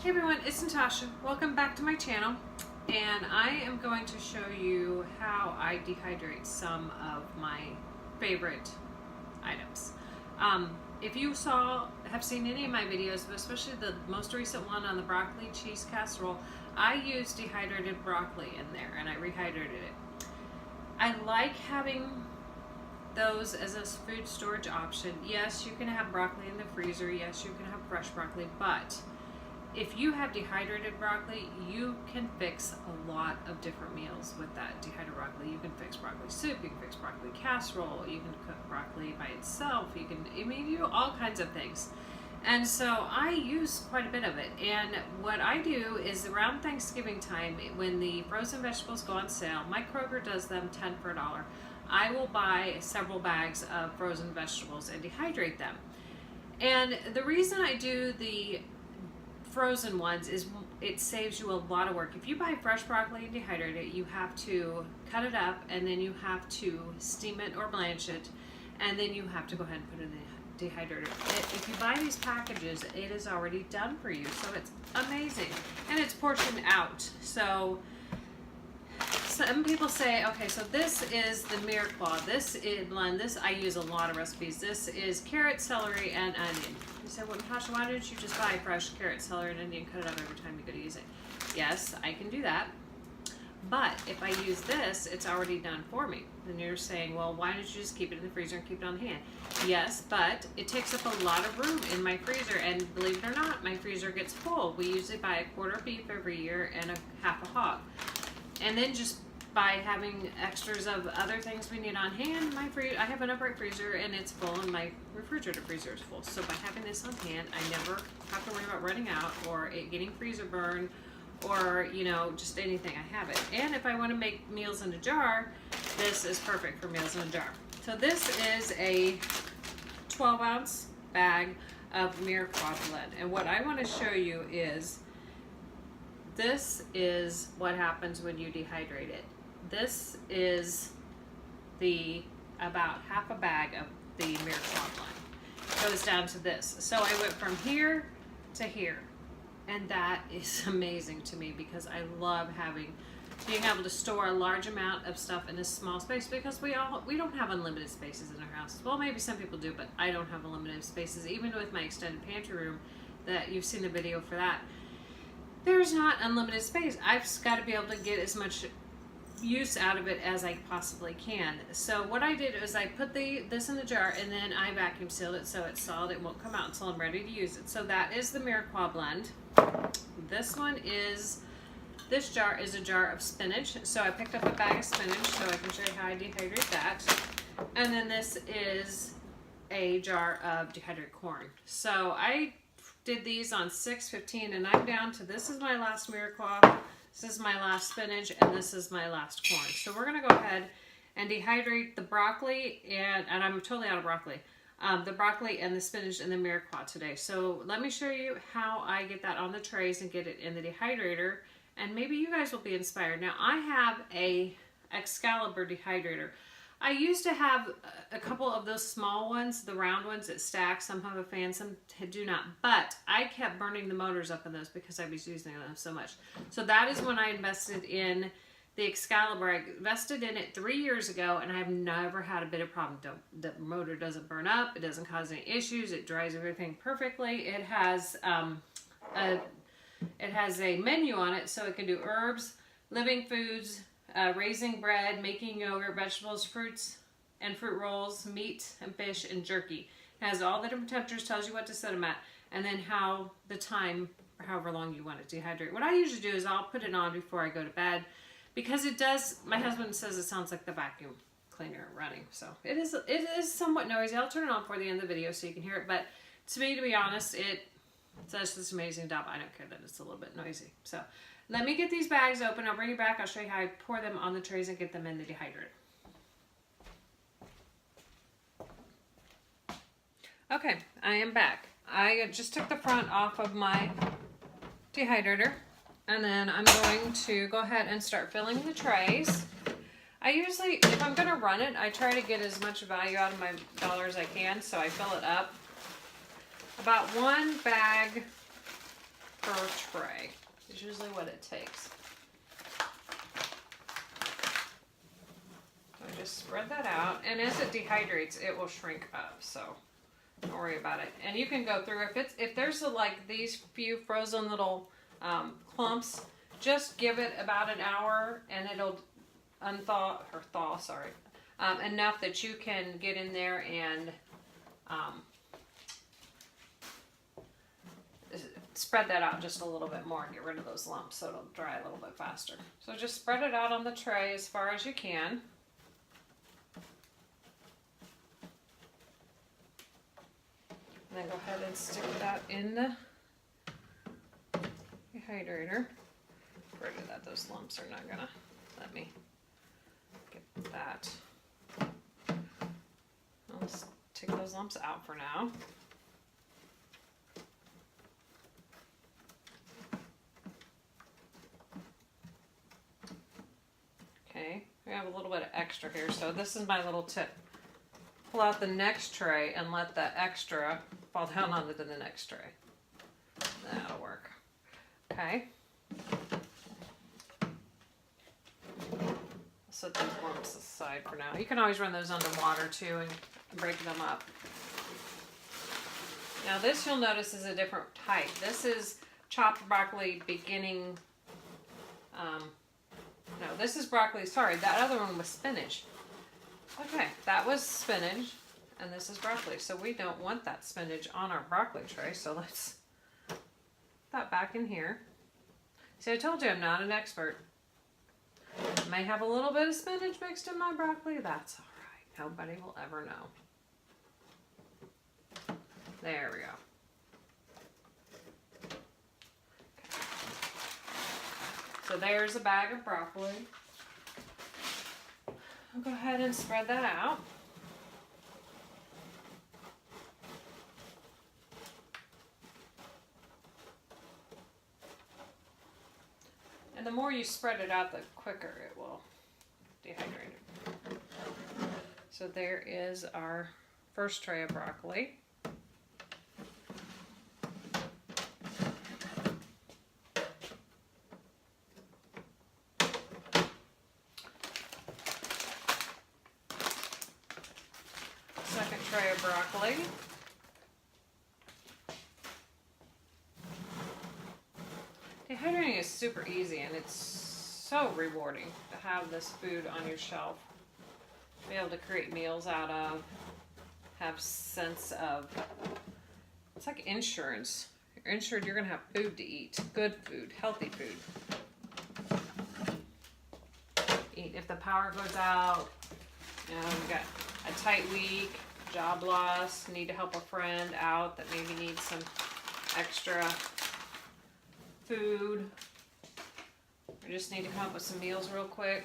Hey everyone, it's Natasha. Welcome back to my channel, and I am going to show you how I dehydrate some of my favorite items. If you have seen any of my videos, but especially the most recent one on the broccoli cheese casserole, I used dehydrated broccoli in there and I rehydrated it. I like having those as a food storage option. Yes, you can have broccoli in the freezer. Yes, you can have fresh broccoli, but if you have dehydrated broccoli, you can fix a lot of different meals with that dehydrated broccoli. You can fix broccoli soup, you can fix broccoli casserole, you can cook broccoli by itself, you do all kinds of things. And so I use quite a bit of it. And what I do is around Thanksgiving time, when the frozen vegetables go on sale, my Kroger does them 10 for $1. I will buy several bags of frozen vegetables and dehydrate them. And the reason I do the frozen ones is it saves you a lot of work. If you buy fresh broccoli and dehydrate it, you have to cut it up and then you have to steam it or blanch it, and then you have to go ahead and put it in the dehydrator. If you buy these packages, it is already done for you, so it's amazing, and it's portioned out. So some people say, okay, so this is the Mirepoix. This is blend. This I use a lot of recipes. This is carrot, celery, and onion. You said, well, Natasha, why don't you just buy fresh carrot, celery, and onion, cut it up every time you go to use it? Yes, I can do that. But if I use this, it's already done for me. Then you're saying, well, why don't you just keep it in the freezer and keep it on hand? Yes, but it takes up a lot of room in my freezer, and believe it or not, my freezer gets full. We usually buy a quarter beef every year and a half a hog. And then just by having extras of other things we need on hand, I have an upright freezer and it's full, and my refrigerator freezer is full. So by having this on hand, I never have to worry about running out or it getting freezer burn or, just anything. I have it. And if I want to make meals in a jar, this is perfect for meals in a jar. So this is a 12-ounce bag of Mirepoix blend. And what I want to show you is this is what happens when you dehydrate it. This is about half a bag of the Mirepoix blend. It goes down to this. So I went from here to here. And that is amazing to me because I love being able to store a large amount of stuff in a small space, because we don't have unlimited spaces in our houses. Well, maybe some people do, but I don't have unlimited spaces. Even with my extended pantry room, that you've seen the video for that, there's not unlimited space. I've got to be able to get as much use out of it as I possibly can. So what I did is I put this in the jar, and then I vacuum sealed it so it's solid. It won't come out until I'm ready to use it. So that is the Mirepoix blend. This jar is a jar of spinach. So I picked up a bag of spinach so I can show you how I dehydrate that. And then this is a jar of dehydrated corn. So I did these on 6/15, and I'm down to, this is my last Mirepoix, this is my last spinach, and this is my last corn. So we're going to go ahead and dehydrate the broccoli, and I'm totally out of broccoli, the broccoli and the spinach and the Mirepoix today. So let me show you how I get that on the trays and get it in the dehydrator, and maybe you guys will be inspired. Now I have a Excalibur dehydrator. I used to have a couple of those small ones, the round ones that stack. Some have a fan, some do not. But I kept burning the motors up in those because I was using them so much. So that is when I invested in the Excalibur. I invested in it 3 years ago, and I've never had a bit of problem. The motor doesn't burn up. It doesn't cause any issues. It dries everything perfectly. It has a menu on it, so it can do herbs, living foods, raising bread, making yogurt, vegetables, fruits and fruit rolls, meat and fish, and jerky. It has all the different temperatures, tells you what to set them at, and then the time, however long you want it to dehydrate. What I usually do is I'll put it on before I go to bed, because it does, my husband says it sounds like the vacuum cleaner running. So it is somewhat noisy. I'll turn it on for the end of the video so you can hear it, but to me, to be honest, it does this amazing job. I don't care that it's a little bit noisy. So let me get these bags open. I'll bring you back. I'll show you how I pour them on the trays and get them in the dehydrator. Okay, I am back. I just took the front off of my dehydrator, and then I'm going to go ahead and start filling the trays. I usually, if I'm going to run it, I try to get as much value out of my dollar as I can, so I fill it up. About one bag per tray. It's usually what it takes. So just spread that out, and as it dehydrates, it will shrink up. So don't worry about it. And you can go through if there's like these few frozen little clumps, just give it about an hour, and it'll thaw. Sorry, enough that you can get in there and spread that out just a little bit more and get rid of those lumps so it'll dry a little bit faster. So just spread it out on the tray as far as you can. And then go ahead and stick that in the dehydrator. Rid of that. Those lumps are not gonna let me get that. Let's take those lumps out for now. Okay, we have a little bit of extra here, so this is my little tip. Pull out the next tray and let the extra fall down onto the next tray. That'll work. Okay. Set those lumps aside for now. You can always run those under water too and break them up. Now this, you'll notice, is a different type. This is chopped broccoli beginning. No, this is broccoli. Sorry, that other one was spinach. Okay, that was spinach, and this is broccoli. So we don't want that spinach on our broccoli tray. So let's put that back in here. See, I told you I'm not an expert. I may have a little bit of spinach mixed in my broccoli. That's all right. Nobody will ever know. There we go. So there's a bag of broccoli. I'll go ahead and spread that out. And the more you spread it out, the quicker it will dehydrate it. So there is our first tray of broccoli. Second tray of broccoli. Dehydrating is super easy, and it's so rewarding to have this food on your shelf. Be able to create meals out of, have sense of, it's like insurance. You're insured, you're gonna have food to eat, good food, healthy food. Eat if the power goes out, you know, you got a tight week, job loss, need to help a friend out that maybe needs some extra food, or just need to come up with some meals real quick.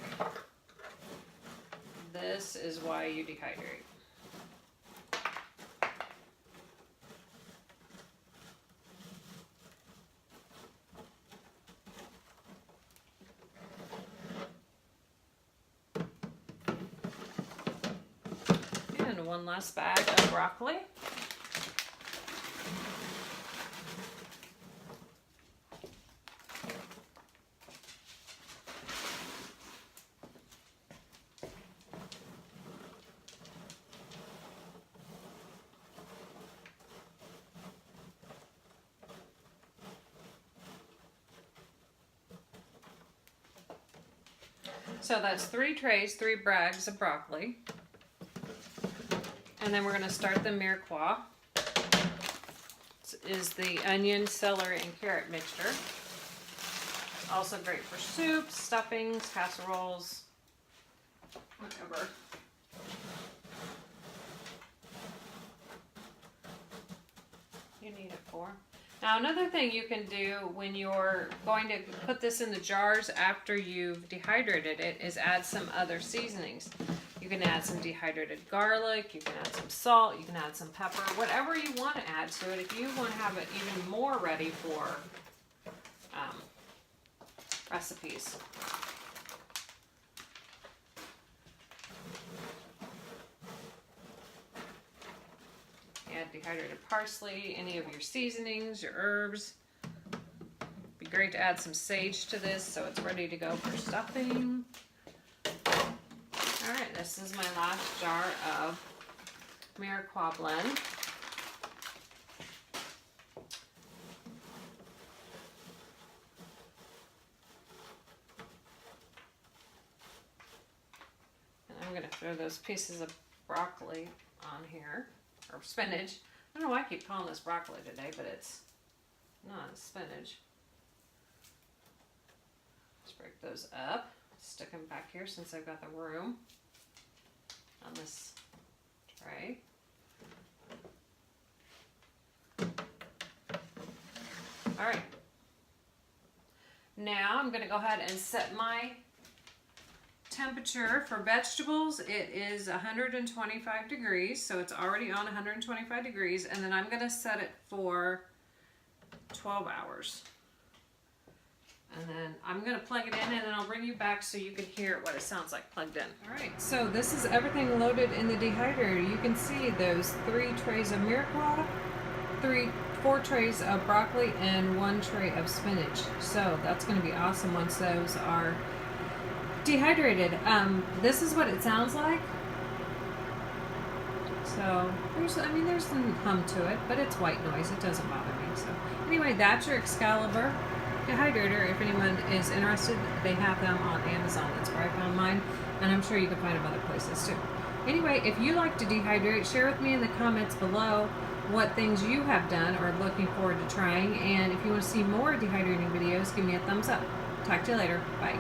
This is why you dehydrate. And one last bag of broccoli. So that's 3 trays, 3 bags of broccoli. And then we're going to start the mirepoix. This is the onion, celery, and carrot mixture. Also great for soups, stuffings, casseroles, whatever. You need it for. Now another thing you can do when you're going to put this in the jars after you've dehydrated it is add some other seasonings. You can add some dehydrated garlic, you can add some salt, you can add some pepper, whatever you want to add to it. If you want to have it even more ready for recipes. Add dehydrated parsley, any of your seasonings, your herbs. great to add some sage to this so it's ready to go for stuffing. Alright, this is my last jar of Mirepoix blend. And I'm going to throw those pieces of broccoli on here, or spinach. I don't know why I keep calling this broccoli today, but it's not, it's spinach. Just break those up, stick them back here since I've got the room on this tray. All right. Now I'm going to go ahead and set my temperature for vegetables. It is 125 degrees, so it's already on 125 degrees, and then I'm going to set it for 12 hours. And then I'm going to plug it in, and then I'll bring you back so you can hear what it sounds like plugged in. All right, so this is everything loaded in the dehydrator. You can see those 3 trays of Mirepoix, 4 trays of broccoli, and 1 tray of spinach. So that's going to be awesome once those are dehydrated. This is what it sounds like. So there's some hum to it, but it's white noise. It doesn't bother me. So anyway, that's your Excalibur dehydrator. If anyone is interested, they have them on Amazon. That's where I found mine, and I'm sure you can find them other places too. Anyway, if you like to dehydrate, share with me in the comments below what things you have done or looking forward to trying. And if you want to see more dehydrating videos, give me a thumbs up. Talk to you later. Bye.